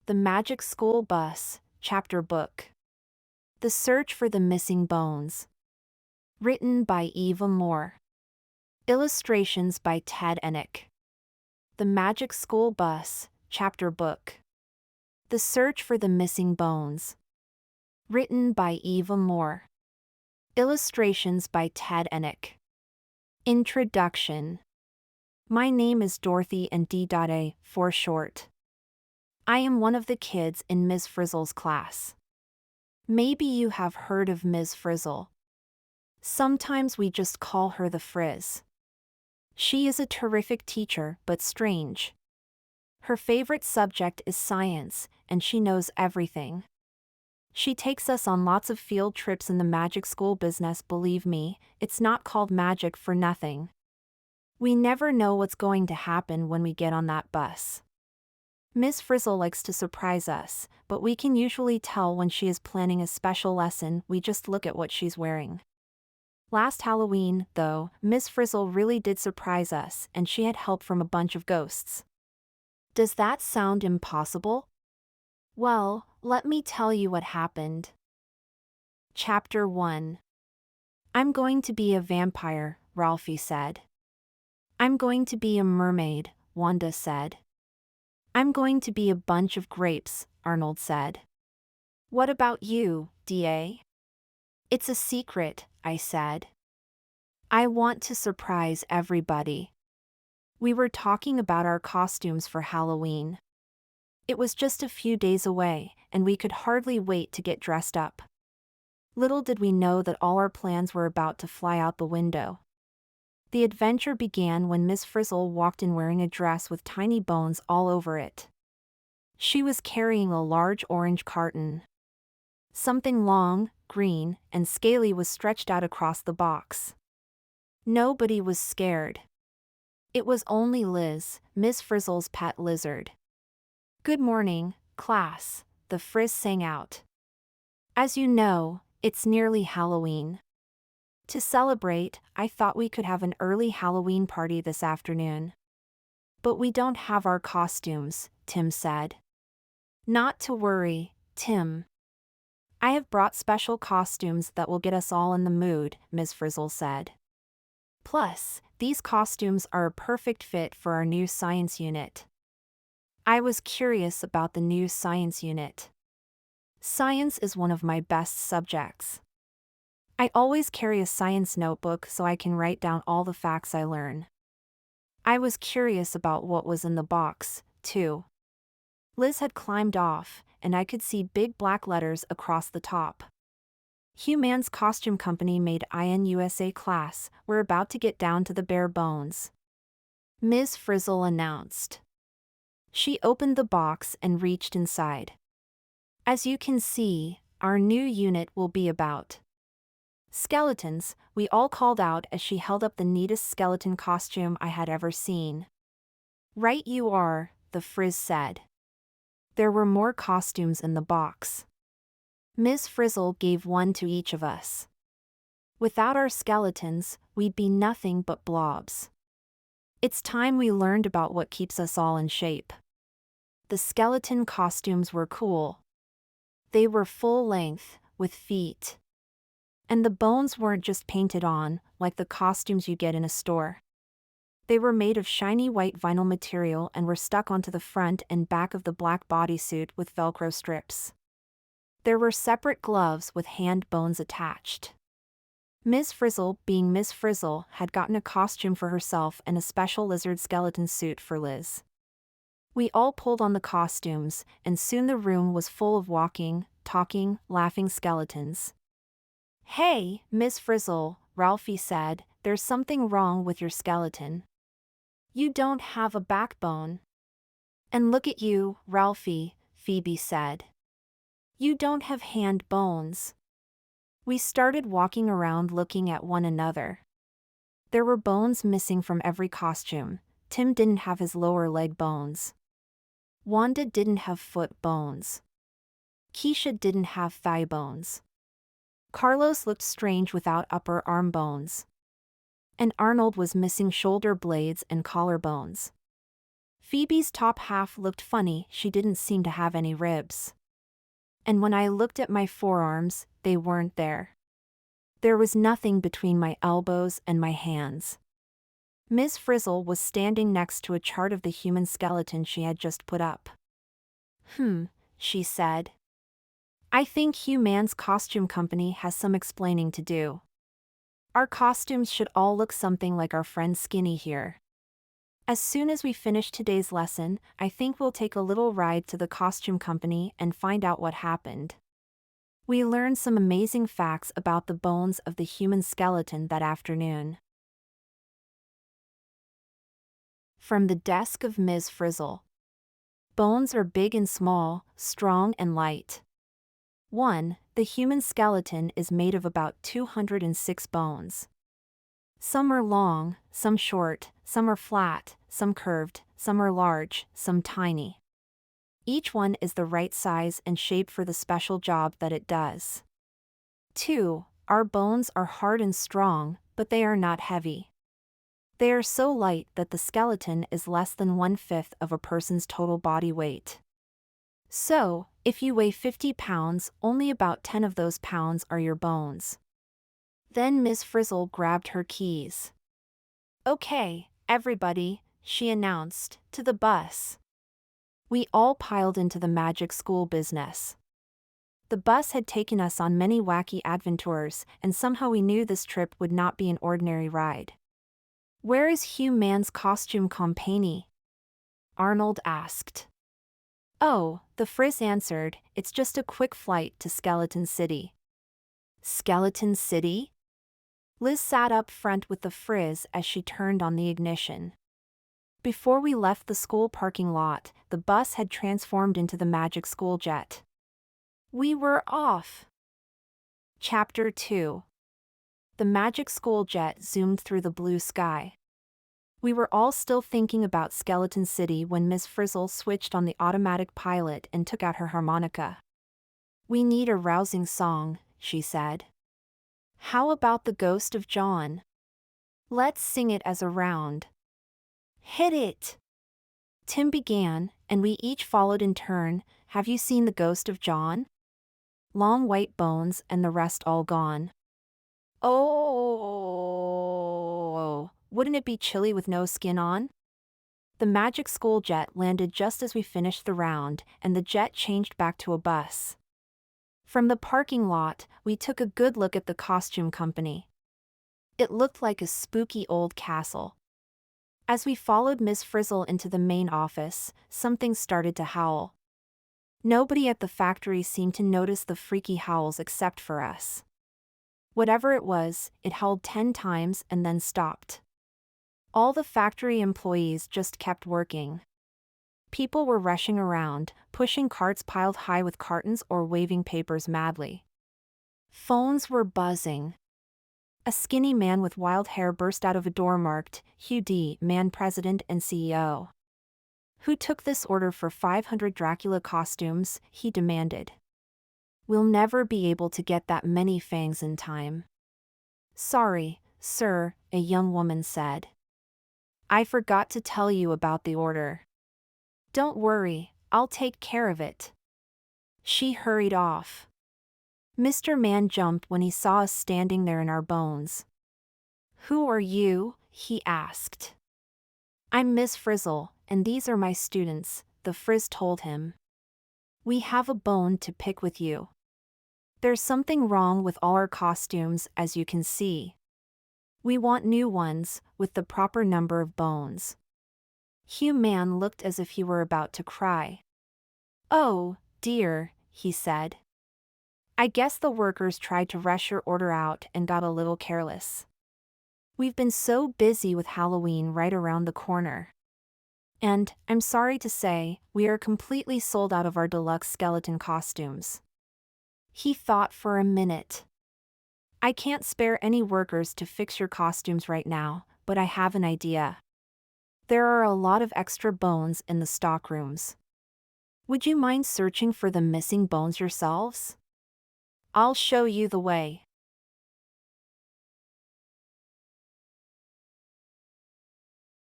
The Magic School Bus, Chapter Book. The Search for the Missing Bones. Written by Eva Moore. Illustrations by Ted Enoch. The Magic School Bus, Chapter Book. The Search for the Missing Bones. Written by Eva Moore. Illustrations by Ted Enoch. Introduction. My name is Dorothy and D.A. for short. I am one of the kids in Ms. Frizzle's class. Maybe you have heard of Ms. Frizzle. Sometimes we just call her the Frizz. She is a terrific teacher but strange. Her favorite subject is science, and she knows everything. She takes us on lots of field trips in the magic school business. Believe me, it's not called magic for nothing. We never know what's going to happen when we get on that bus. Miss Frizzle likes to surprise us, but we can usually tell when she is planning a special lesson. We just look at what she's wearing. Last Halloween, though, Miss Frizzle really did surprise us, and she had help from a bunch of ghosts. Does that sound impossible? Well, let me tell you what happened. Chapter 1. I'm going to be a vampire, Ralphie said. I'm going to be a mermaid, Wanda said. I'm going to be a bunch of grapes, Arnold said. What about you, D.A.? It's a secret, I said. I want to surprise everybody. We were talking about our costumes for Halloween. It was just a few days away, and we could hardly wait to get dressed up. Little did we know that all our plans were about to fly out the window. The adventure began when Miss Frizzle walked in wearing a dress with tiny bones all over it. She was carrying a large orange carton. Something long, green, and scaly was stretched out across the box. Nobody was scared. It was only Liz, Miss Frizzle's pet lizard. Good morning, class, the Frizz sang out. As you know, it's nearly Halloween. To celebrate, I thought we could have an early Halloween party this afternoon. But we don't have our costumes, Tim said. Not to worry, Tim. I have brought special costumes that will get us all in the mood, Ms. Frizzle said. Plus, these costumes are a perfect fit for our new science unit. I was curious about the new science unit. Science is one of my best subjects. I always carry a science notebook so I can write down all the facts I learn. I was curious about what was in the box, too. Liz had climbed off, and I could see big black letters across the top. Human's Costume Company made in USA class. We're about to get down to the bare bones. Ms. Frizzle announced. She opened the box and reached inside. As you can see, our new unit will be about skeletons, we all called out as she held up the neatest skeleton costume I had ever seen. Right you are, the Frizz said. There were more costumes in the box. Ms. Frizzle gave one to each of us. Without our skeletons, we'd be nothing but blobs. It's time we learned about what keeps us all in shape. The skeleton costumes were cool. They were full length, with feet. And the bones weren't just painted on, like the costumes you get in a store. They were made of shiny white vinyl material and were stuck onto the front and back of the black bodysuit with Velcro strips. There were separate gloves with hand bones attached. Miss Frizzle, being Miss Frizzle, had gotten a costume for herself and a special lizard skeleton suit for Liz. We all pulled on the costumes, and soon the room was full of walking, talking, laughing skeletons. Hey, Miss Frizzle, Ralphie said, there's something wrong with your skeleton. You don't have a backbone. And look at you, Ralphie, Phoebe said. You don't have hand bones. We started walking around looking at one another. There were bones missing from every costume. Tim didn't have his lower leg bones. Wanda didn't have foot bones. Keisha didn't have thigh bones. Carlos looked strange without upper arm bones. And Arnold was missing shoulder blades and collar bones. Phoebe's top half looked funny, she didn't seem to have any ribs. And when I looked at my forearms, they weren't there. There was nothing between my elbows and my hands. Ms. Frizzle was standing next to a chart of the human skeleton she had just put up. She said. I think Hugh Mann's costume company has some explaining to do. Our costumes should all look something like our friend Skinny here. As soon as we finish today's lesson, I think we'll take a little ride to the costume company and find out what happened. We learned some amazing facts about the bones of the human skeleton that afternoon. From the desk of Ms. Frizzle. Bones are big and small, strong and light. 1. The human skeleton is made of about 206 bones. Some are long, some short, some are flat, some curved, some are large, some tiny. Each one is the right size and shape for the special job that it does. 2. Our bones are hard and strong, but they are not heavy. They are so light that the skeleton is less than 1/5 of a person's total body weight. So, if you weigh 50 pounds, only about 10 of those pounds are your bones. Then Ms. Frizzle grabbed her keys. Okay, everybody, she announced, to the bus. We all piled into the magic school business. The bus had taken us on many wacky adventures, and somehow we knew this trip would not be an ordinary ride. Where is Hugh Mann's costume company? Arnold asked. Oh, the Frizz answered, it's just a quick flight to Skeleton City. Skeleton City? Liz sat up front with the Frizz as she turned on the ignition. Before we left the school parking lot, the bus had transformed into the magic school jet. We were off. Chapter 2. The magic school jet zoomed through the blue sky. We were all still thinking about Skeleton City when Miss Frizzle switched on the automatic pilot and took out her harmonica. We need a rousing song, she said. How about the Ghost of John? Let's sing it as a round. Hit it! Tim began, and we each followed in turn. Have you seen the Ghost of John? Long white bones and the rest all gone. Oh, wouldn't it be chilly with no skin on? The magic school jet landed just as we finished the round, and the jet changed back to a bus. From the parking lot, we took a good look at the costume company. It looked like a spooky old castle. As we followed Miss Frizzle into the main office, something started to howl. Nobody at the factory seemed to notice the freaky howls except for us. Whatever it was, it howled 10 times and then stopped. All the factory employees just kept working. People were rushing around, pushing carts piled high with cartons or waving papers madly. Phones were buzzing. A skinny man with wild hair burst out of a door marked, Hugh D. Mann, President and CEO. Who took this order for 500 Dracula costumes? He demanded. We'll never be able to get that many fangs in time. Sorry, sir, a young woman said. I forgot to tell you about the order. Don't worry, I'll take care of it. She hurried off. Mr. Mann jumped when he saw us standing there in our bones. Who are you? He asked. I'm Miss Frizzle, and these are my students, the Frizz told him. We have a bone to pick with you. There's something wrong with all our costumes, as you can see. We want new ones, with the proper number of bones. Hugh Mann looked as if he were about to cry. Oh, dear, he said. I guess the workers tried to rush your order out and got a little careless. We've been so busy with Halloween right around the corner. And, I'm sorry to say, we are completely sold out of our deluxe skeleton costumes. He thought for a minute. I can't spare any workers to fix your costumes right now, but I have an idea. There are a lot of extra bones in the stock rooms. Would you mind searching for the missing bones yourselves? I'll show you the way.